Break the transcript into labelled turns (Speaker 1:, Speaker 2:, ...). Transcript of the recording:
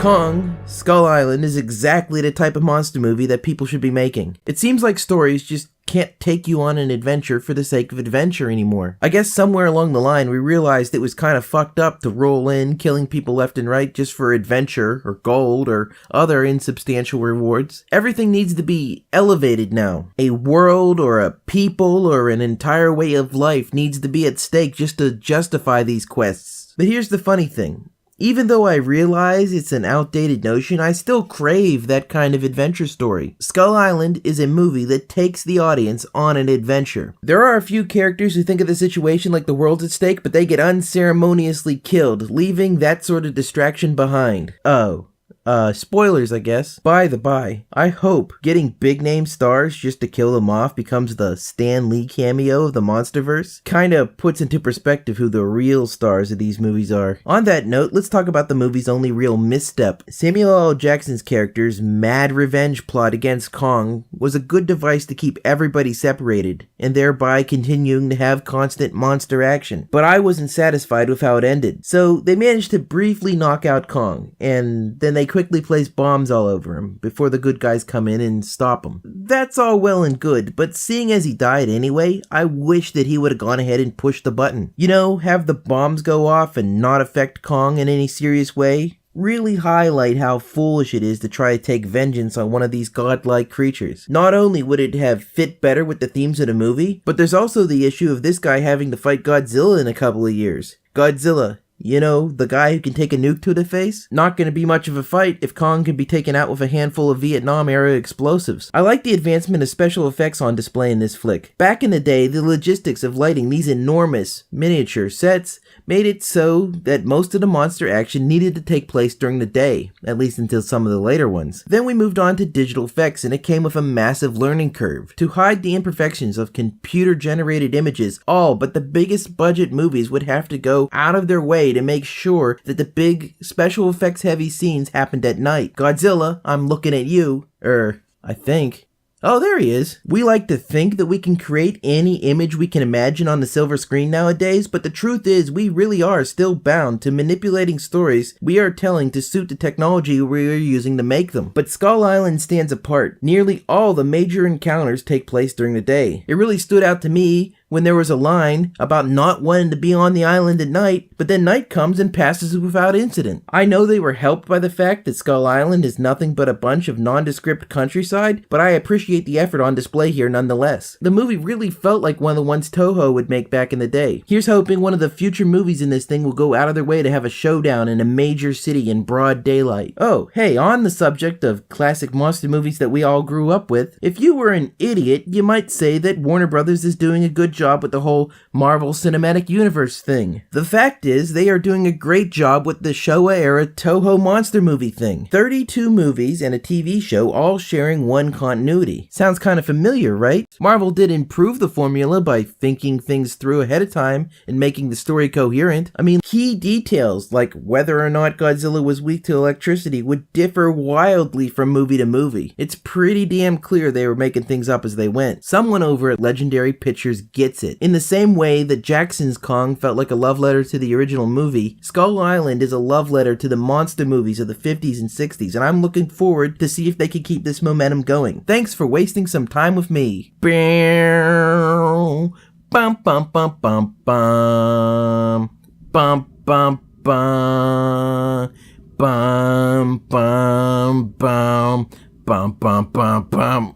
Speaker 1: Kong, Skull Island is exactly the type of monster movie that people should be making. It seems like stories just can't take you on an adventure for the sake of adventure anymore. I guess somewhere along the line we realized it was kind of fucked up to roll in killing people left and right just for adventure or gold or other insubstantial rewards. Everything needs to be elevated now. A world or a people or an entire way of life needs to be at stake just to justify these quests. But here's the funny thing. Even though I realize it's an outdated notion, I still crave that kind of adventure story. Skull Island is a movie that takes the audience on an adventure. There are a few characters who think of the situation like the world's at stake, but they get unceremoniously killed, leaving that sort of distraction behind. Spoilers, I guess. By the by, I hope getting big name stars just to kill them off becomes the Stan Lee cameo of the Monsterverse. Kinda puts into perspective who the real stars of these movies are. On that note, let's talk about the movie's only real misstep. Samuel L. Jackson's character's mad revenge plot against Kong was a good device to keep everybody separated, and thereby continuing to have constant monster action. But I wasn't satisfied with how it ended. So they managed to briefly knock out Kong, and then they quickly place bombs all over him before the good guys come in and stop him. That's all well and good, but seeing as he died anyway, I wish that he would have gone ahead and pushed the button. You know, have the bombs go off and not affect Kong in any serious way. Really highlight how foolish it is to try to take vengeance on one of these godlike creatures. Not only would it have fit better with the themes of the movie, but there's also the issue of this guy having to fight Godzilla in a couple of years. Godzilla. You know, the guy who can take a nuke to the face? Not gonna be much of a fight if Kong can be taken out with a handful of Vietnam-era explosives. I like the advancement of special effects on display in this flick. Back in the day, the logistics of lighting these enormous, miniature sets made it so that most of the monster action needed to take place during the day, at least until some of the later ones. Then we moved on to digital effects, and it came with a massive learning curve. To hide the imperfections of computer-generated images, all but the biggest budget movies would have to go out of their way to make sure that the big special effects heavy scenes happened at night. Godzilla, I'm looking at you. I think. Oh, there he is. We like to think that we can create any image we can imagine on the silver screen nowadays, but the truth is we really are still bound to manipulating stories we are telling to suit the technology we are using to make them. But Skull Island stands apart. Nearly all the major encounters take place during the day. It really stood out to me when there was a line about not wanting to be on the island at night, but then night comes and passes without incident. I know they were helped by the fact that Skull Island is nothing but a bunch of nondescript countryside, but I appreciate the effort on display here nonetheless. The movie really felt like one of the ones Toho would make back in the day. Here's hoping one of the future movies in this thing will go out of their way to have a showdown in a major city in broad daylight. Oh, hey, on the subject of classic monster movies that we all grew up with, if you were an idiot, you might say that Warner Brothers is doing a good job with the whole Marvel Cinematic Universe thing. The fact is, they are doing a great job with the Showa-era Toho monster movie thing. 32 movies and a TV show all sharing one continuity. Sounds kind of familiar, right? Marvel did improve the formula by thinking things through ahead of time and making the story coherent. I mean, key details like whether or not Godzilla was weak to electricity would differ wildly from movie to movie. It's pretty damn clear they were making things up as they went. Someone over at Legendary Pictures gets it. In the same way that Jackson's Kong felt like a love letter to the original movie, Skull Island is a love letter to the monster movies of the 50s and 60s, and I'm looking forward to see if they can keep this momentum going. Thanks for wasting some time with me. Bum bum bum bum bum bum bum bum bum bum bum bum bum bum bum.